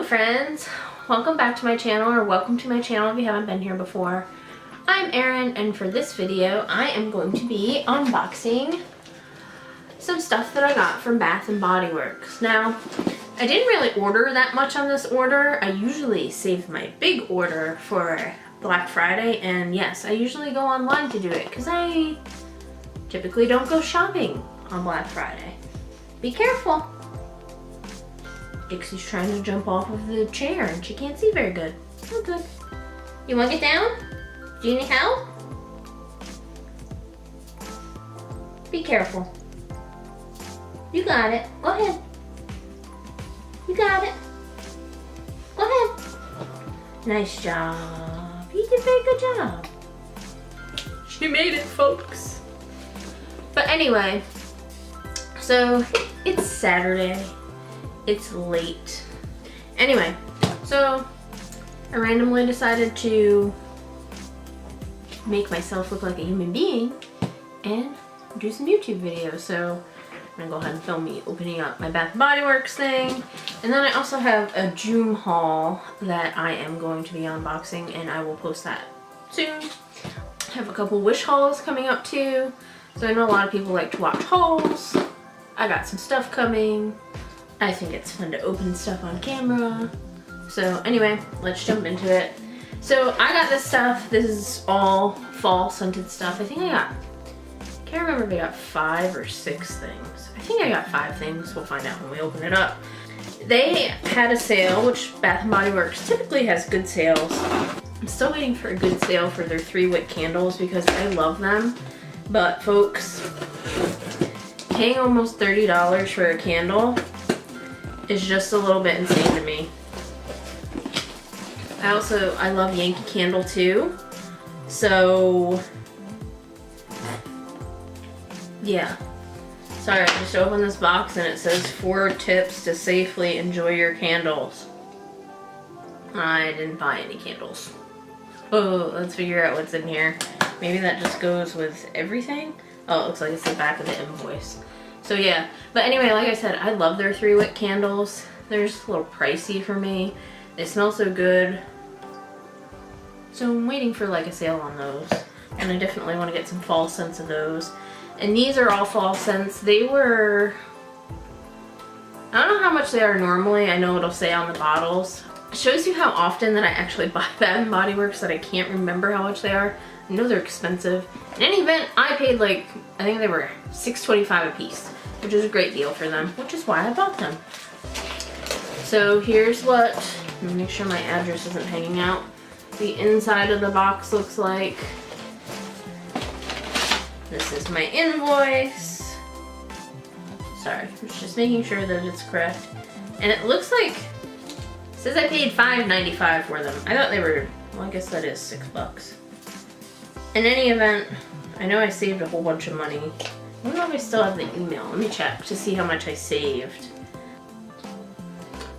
friends, welcome back to my channel, or welcome to my channel if you haven't been here before. I'm Erin, and for this video I am going to be unboxing some stuff that I got from Bath & Body Works. Now, I didn't really order that much on this order. I usually save my big order for Black Friday, and yes, I usually go online to do it because I typically don't go shopping on Black Friday. Be careful. Dixie's trying to jump off of the chair and she can't see very good. Oh, good. You want to get down? Do you need help? Be careful. You got it. Go ahead. You got it. Go ahead. Nice job. You did a very good job. She made it, folks. But anyway, so it's Saturday. It's late. Anyway, so I randomly decided to make myself look like a human being and do some YouTube videos. So I'm gonna go ahead and film me opening up my Bath & Body Works thing. And then I also have a Joom haul that I am going to be unboxing, and I will post that soon. I have a couple Wish hauls coming up too. So I know a lot of people like to watch hauls. I got some stuff coming. I think it's fun to open stuff on camera. So anyway, let's jump into it. So I got this stuff. This is all fall scented stuff. I can't remember if I got 5 or 6 things. I think I got 5 things. We'll find out when we open it up. They had a sale, which Bath & Body Works typically has good sales. I'm still waiting for a good sale for their 3-wick candles because I love them. But folks, paying almost $30 for a candle is just a little bit insane to me. I love Yankee Candle too. So yeah. Sorry, I just opened this box and it says 4 tips to safely enjoy your candles. I didn't buy any candles. Oh, let's figure out what's in here. Maybe that just goes with everything. Oh, it looks like it's the back of the invoice. So yeah, but anyway, like I said, I love their 3-wick candles. They're just a little pricey for me. They smell so good. So I'm waiting for like a sale on those. And I definitely want to get some fall scents of those. And these are all fall scents. They were, I don't know how much they are normally. I know it'll say on the bottles. It shows you how often that I actually buy Bath & Body Works that I can't remember how much they are. I know they're expensive. In any event, I paid like, I think they were $6.25 a piece, which is a great deal for them, which is why I bought them. So here's what, let me make sure my address isn't hanging out. The inside of the box looks like. This is my invoice. Sorry, I'm just making sure that it's correct. And it looks like, it says I paid $5.95 for them. I thought they were, well, I guess that is $6. In any event, I know I saved a whole bunch of money. I don't know if I still have the email. Let me check to see how much I saved.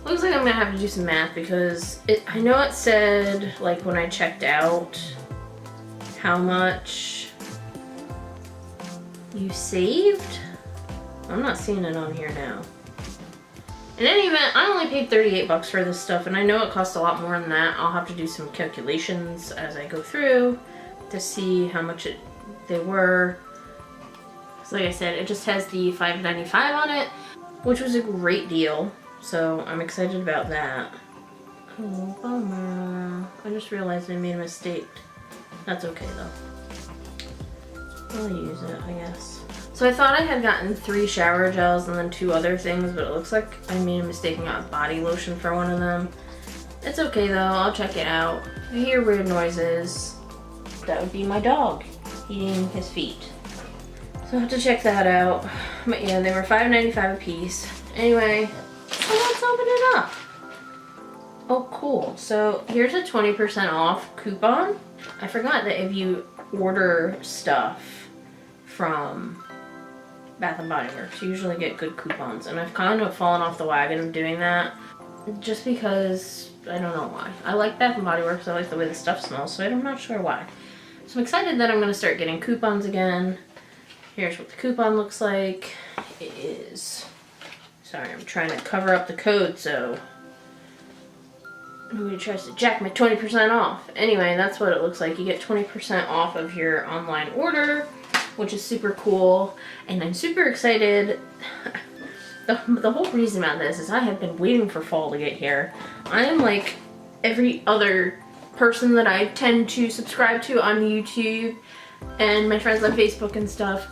Looks like I'm gonna have to do some math because I know it said, like when I checked out, how much you saved. I'm not seeing it on here now. In any event, I only paid $38 for this stuff, and I know it costs a lot more than that. I'll have to do some calculations as I go through to see how much they were. So like I said, it just has the $5.95 on it, which was a great deal. So I'm excited about that. Oh, bummer. I just realized I made a mistake. That's okay though. I'll use it, I guess. So I thought I had gotten 3 shower gels and then 2 other things, but it looks like I made a mistake and got body lotion for one of them. It's okay though, I'll check it out. I hear weird noises. That would be my dog eating his feet. So I have to check that out. But yeah, they were $5.95 a piece. Anyway, so let's open it up. Oh, cool. So here's a 20% off coupon. I forgot that if you order stuff from Bath & Body Works, you usually get good coupons. And I've kind of fallen off the wagon of doing that just because I don't know why. I like Bath & Body Works. I like the way the stuff smells, so I'm not sure why. So I'm excited that I'm going to start getting coupons again. Here's what the coupon looks like. It is, sorry, I'm trying to cover up the code so Nobody tries to jack my 20% off. Anyway, that's what it looks like. You get 20% off of your online order, which is super cool. And I'm super excited. The whole reason about this is I have been waiting for fall to get here. I am like every other person that I tend to subscribe to on YouTube and my friends on Facebook and stuff.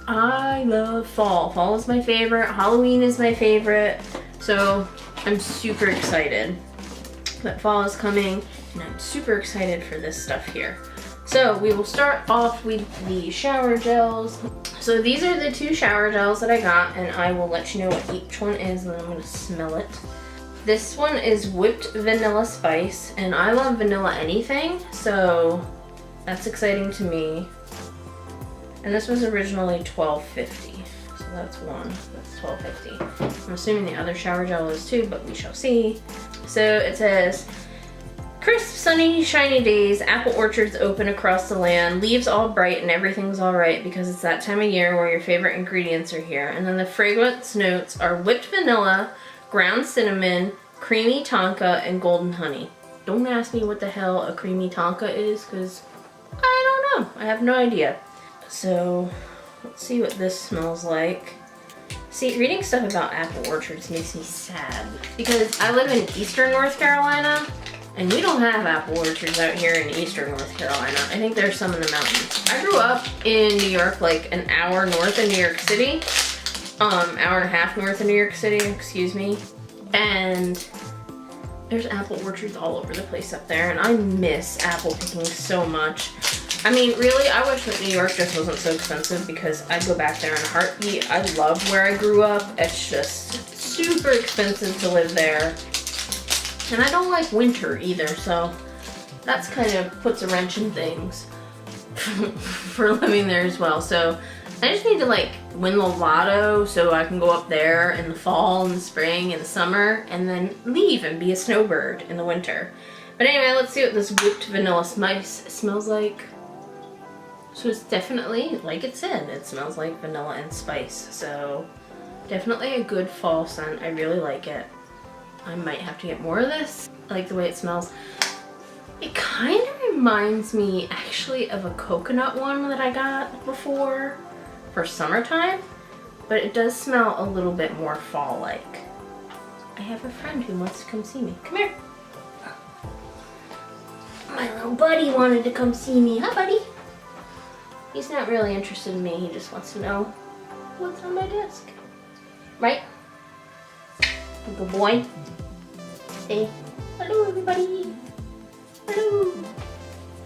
I love fall. Fall is my favorite. Halloween is my favorite. So I'm super excited that fall is coming, and I'm super excited for this stuff here. So we will start off with the shower gels. So these are the 2 shower gels that I got, and I will let you know what each one is, and then I'm gonna smell it. This one is whipped vanilla spice, and I love vanilla anything, so that's exciting to me. And this was originally $12.50, so that's one. That's $12.50. I'm assuming the other shower gel is too, but we shall see. So it says, crisp, sunny, shiny days, apple orchards open across the land, leaves all bright and everything's all right because it's that time of year where your favorite ingredients are here. And then the fragrance notes are whipped vanilla, ground cinnamon, creamy tonka, and golden honey. Don't ask me what the hell a creamy tonka is, because I don't know. I have no idea. So let's see what this smells like. See, reading stuff about apple orchards makes me sad because I live in eastern North Carolina and we don't have apple orchards out here in eastern North Carolina. I think there's some in the mountains. I grew up in New York, like an hour north of New York City, hour and a half north of New York City, excuse me. And there's apple orchards all over the place up there, and I miss apple picking so much. I mean, really, I wish that New York just wasn't so expensive because I'd go back there in a heartbeat. I love where I grew up. It's just super expensive to live there. And I don't like winter either, so that's kind of puts a wrench in things for living there as well. So I just need to like win the lotto so I can go up there in the fall and the spring and the summer and then leave and be a snowbird in the winter. But anyway, let's see what this whipped vanilla spice smells like. So it's definitely, like it said, it smells like vanilla and spice. So definitely a good fall scent. I really like it. I might have to get more of this. I like the way it smells. It kind of reminds me actually of a coconut one that I got before for summertime, but it does smell a little bit more fall-like. I have a friend who wants to come see me. Come here. My little buddy wanted to come see me. Hi, buddy. He's not really interested in me. He just wants to know what's on my desk. Right? Good boy. Say hello, everybody. Hello.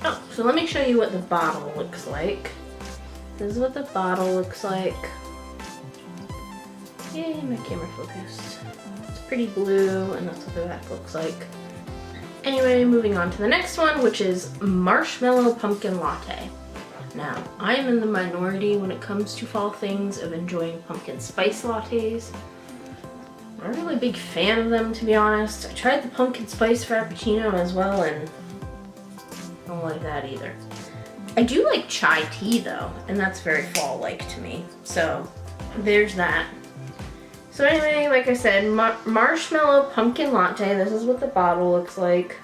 Oh, so let me show you what the bottle looks like. This is what the bottle looks like. Yay, my camera focused. It's pretty blue, and that's what the back looks like. Anyway, moving on to the next one, which is Marshmallow Pumpkin Latte. Now, I am in the minority when it comes to fall things of enjoying pumpkin spice lattes. I'm not really a big fan of them, to be honest. I tried the pumpkin spice frappuccino as well, and I don't like that either. I do like chai tea though, and that's very fall-like to me. So there's that. So anyway, like I said, Marshmallow Pumpkin Latte. This is what the bottle looks like.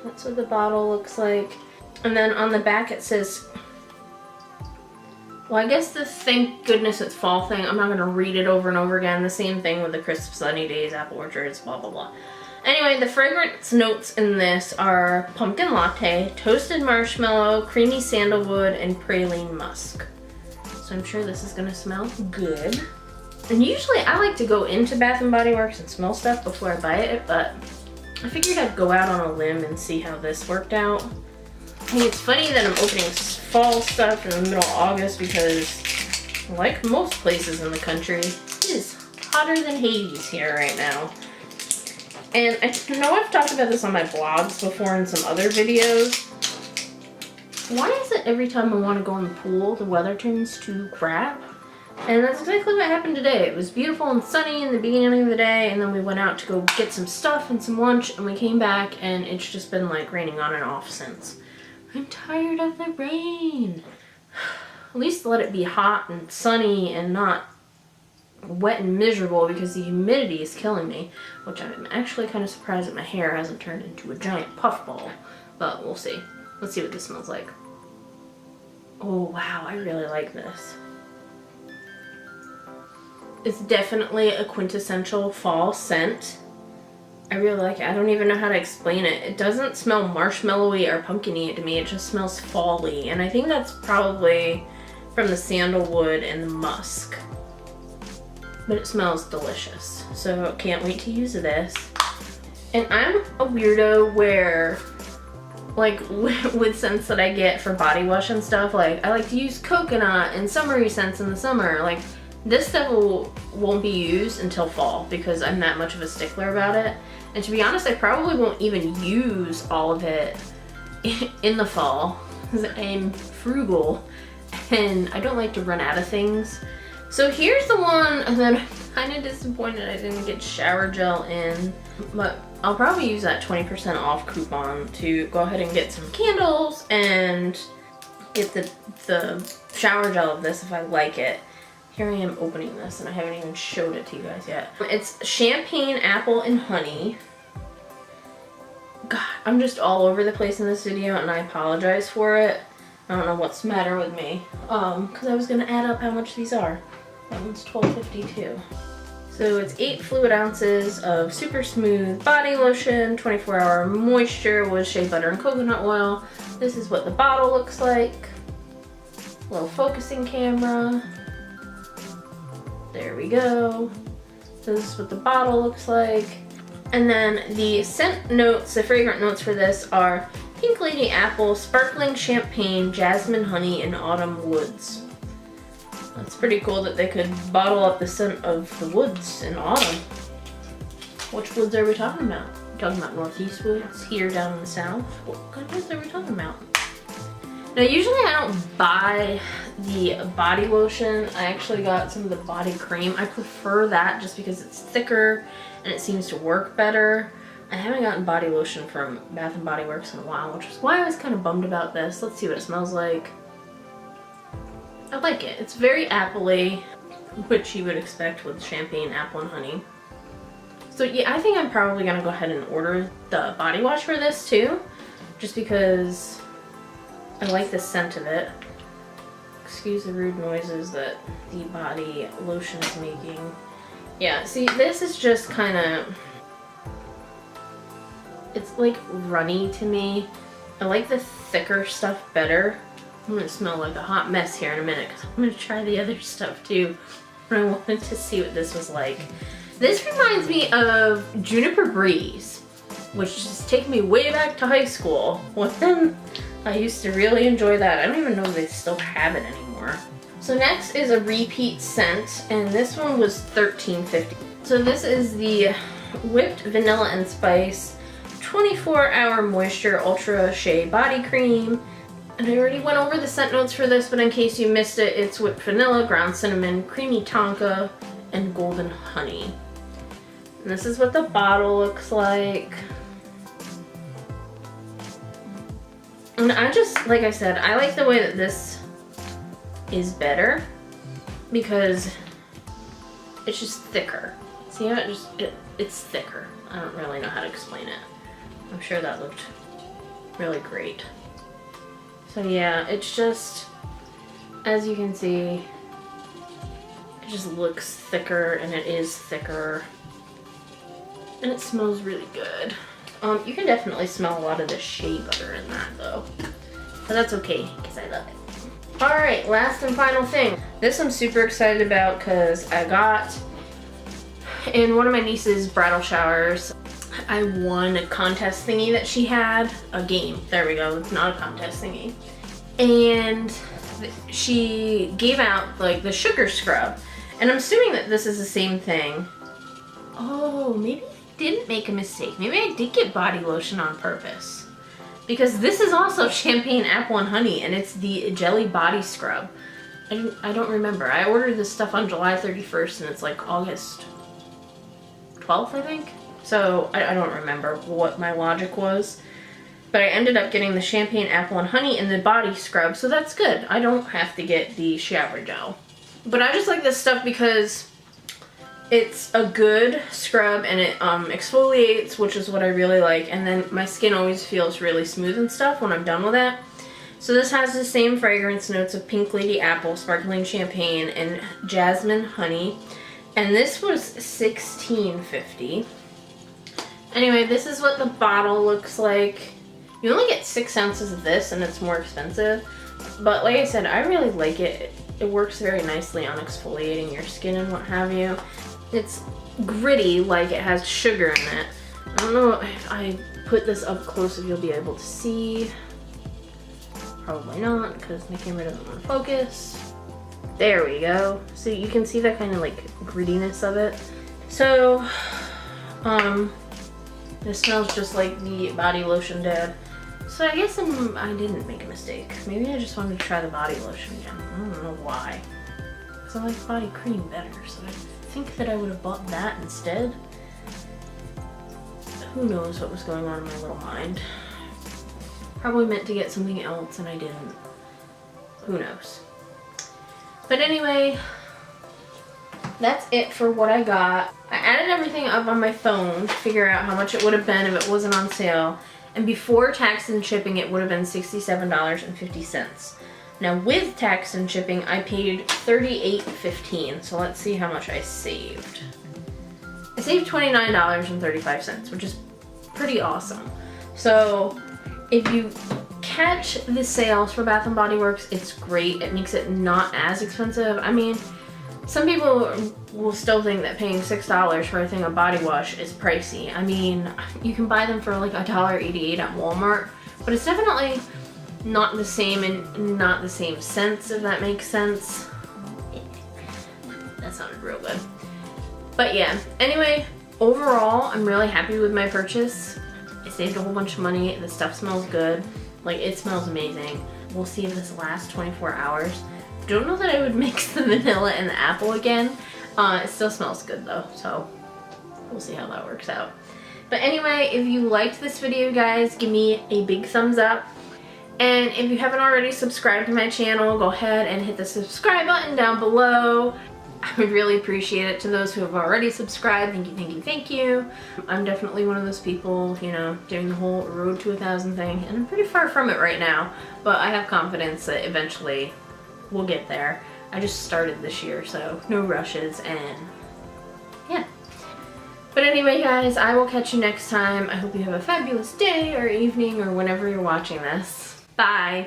That's what the bottle looks like. And then on the back it says, well, I guess the thank goodness it's fall thing, I'm not going to read it over and over again. The same thing with the crisp sunny days, apple orchards, blah, blah, blah. Anyway, the fragrance notes in this are pumpkin latte, toasted marshmallow, creamy sandalwood, and praline musk. So I'm sure this is going to smell good. And usually I like to go into Bath & Body Works and smell stuff before I buy it, but I figured I'd go out on a limb and see how this worked out. I mean, it's funny that I'm opening fall stuff in the middle of August because, like most places in the country, it is hotter than Hades here right now. And I know I've talked about this on my blogs before in some other videos. Why is it every time I want to go in the pool, the weather turns to crap? And that's exactly what happened today. It was beautiful and sunny in the beginning of the day, and then we went out to go get some stuff and some lunch, and we came back, and it's just been like raining on and off since. I'm tired of the rain. At least let it be hot and sunny and not wet and miserable because the humidity is killing me, which I'm actually kind of surprised that my hair hasn't turned into a giant puffball, but we'll see. Let's see what this smells like. Oh wow, I really like this. It's definitely a quintessential fall scent. I really like it. I don't even know how to explain it. It doesn't smell marshmallowy or pumpkin-y to me. It just smells fall-y, and I think that's probably from the sandalwood and the musk. But it smells delicious, so can't wait to use this. And I'm a weirdo where, like, with scents that I get for body wash and stuff, like, I like to use coconut and summery scents in the summer. Like, this stuff won't be used until fall because I'm that much of a stickler about it. And to be honest, I probably won't even use all of it in the fall because I'm frugal and I don't like to run out of things. So here's the one that I'm kind of disappointed I didn't get shower gel in, but I'll probably use that 20% off coupon to go ahead and get some candles and get the shower gel of this if I like it. Here I am opening this and I haven't even showed it to you guys yet. It's champagne, apple, and honey. God, I'm just all over the place in this video and I apologize for it. I don't know what's the matter with me. Because I was gonna add up how much these are. That one's $12.52. So it's 8 fluid ounces of super smooth body lotion, 24-hour moisture with shea butter and coconut oil. This is what the bottle looks like. Little focusing camera. There we go. So this is what the bottle looks like. And then the scent notes, the fragrant notes for this are Pink Lady Apple, Sparkling Champagne, Jasmine Honey, and Autumn Woods. That's pretty cool that they could bottle up the scent of the woods in autumn. Which woods are we talking about? We're talking about Northeast woods, here down in the south. What kind of woods are we talking about? Now usually I don't buy the body lotion. I actually got some of the body cream. I prefer that just because it's thicker and it seems to work better. I haven't gotten body lotion from Bath & Body Works in a while, which is why I was kind of bummed about this. Let's see what it smells like. I like it. It's very apple-y, which you would expect with champagne, apple, and honey. So yeah, I think I'm probably gonna go ahead and order the body wash for this too, just because I like the scent of it. Excuse the rude noises that the body lotion is making. Yeah, see, this is just kind of, it's like runny to me. I like the thicker stuff better. I'm gonna smell like a hot mess here in a minute because I'm gonna try the other stuff too. But I wanted to see what this was like. This reminds me of Juniper Breeze, which just takes me way back to high school when I used to really enjoy that. I don't even know if they still have it anymore. So next is a repeat scent, and this one was $13.50. So this is the Whipped Vanilla and Spice 24-hour moisture ultra shea body cream. And I already went over the scent notes for this, but in case you missed it, it's whipped vanilla, ground cinnamon, creamy tonka, and golden honey. And this is what the bottle looks like. And I just, like I said, I like the way that this is better because it's just thicker. See how it's thicker. I don't really know how to explain it. I'm sure that looked really great. So yeah, it's just, as you can see, it just looks thicker and it is thicker. And it smells really good. You can definitely smell a lot of the shea butter in that though. But that's okay, because I love it. Alright, last and final thing. This I'm super excited about because I got, in one of my niece's bridal showers, I won a contest thingy that she had. A game. There we go. It's not a contest thingy. And she gave out like the sugar scrub. And I'm assuming that this is the same thing. Oh, maybe I didn't make a mistake. Maybe I did get body lotion on purpose. Because this is also champagne, apple, and honey. And it's the jelly body scrub. I don't remember. I ordered this stuff on July 31st and it's like August 12th, I think. So I don't remember what my logic was. But I ended up getting the champagne, apple, and honey in the body scrub, so that's good. I don't have to get the shower gel. But I just like this stuff because It's a good scrub and it exfoliates, which is what I really like. And then my skin always feels really smooth and stuff when I'm done with it. So this has the same fragrance notes of Pink Lady Apple, Sparkling Champagne, and Jasmine Honey. And this was $16.50. Anyway, this is what the bottle looks like. You only get 6 ounces of this and it's more expensive. But like I said, I really like it. It works very nicely on exfoliating your skin and what have you. It's gritty, like it has sugar in it. I don't know if I put this up close if you'll be able to see. Probably not, because my camera doesn't want to focus. There we go. So you can see that kind of like grittiness of it. So, this smells just like the body lotion did. So I guess I didn't make a mistake. Maybe I just wanted to try the body lotion again. I don't know why. Because I like body cream better, so I think that I would have bought that instead. Who knows what was going on in my little mind. Probably meant to get something else and I didn't. Who knows. But anyway, that's it for what I got. I added everything up on my phone to figure out how much it would have been if it wasn't on sale. And before tax and shipping, it would have been $67.50. Now with tax and shipping, I paid $38.15. So let's see how much I saved. I saved $29.35, which is pretty awesome. So if you catch the sales for Bath & Body Works, it's great. It makes it not as expensive. I mean, some people will still think that paying $6 for a thing of body wash is pricey. I mean, you can buy them for like $1.88 at Walmart, but it's definitely not the same and not the same sense, if that makes sense. That sounded real good. But yeah, anyway, overall, I'm really happy with my purchase. I saved a whole bunch of money. The stuff smells good. Like, it smells amazing. We'll see if this lasts 24 hours. Don't know that I would mix the vanilla and the apple again. It still smells good though, so we'll see how that works out. But anyway, if you liked this video, guys, give me a big thumbs up. And if you haven't already subscribed to my channel, go ahead and hit the subscribe button down below. I would really appreciate it. To those who have already subscribed, thank you, thank you, thank you. I'm definitely one of those people, you know, doing the whole road to 1,000 thing, and I'm pretty far from it right now, but I have confidence that eventually we'll get there. I just started this year, so no rushes, and yeah. But anyway, guys, I will catch you next time. I hope you have a fabulous day or evening or whenever you're watching this. Bye.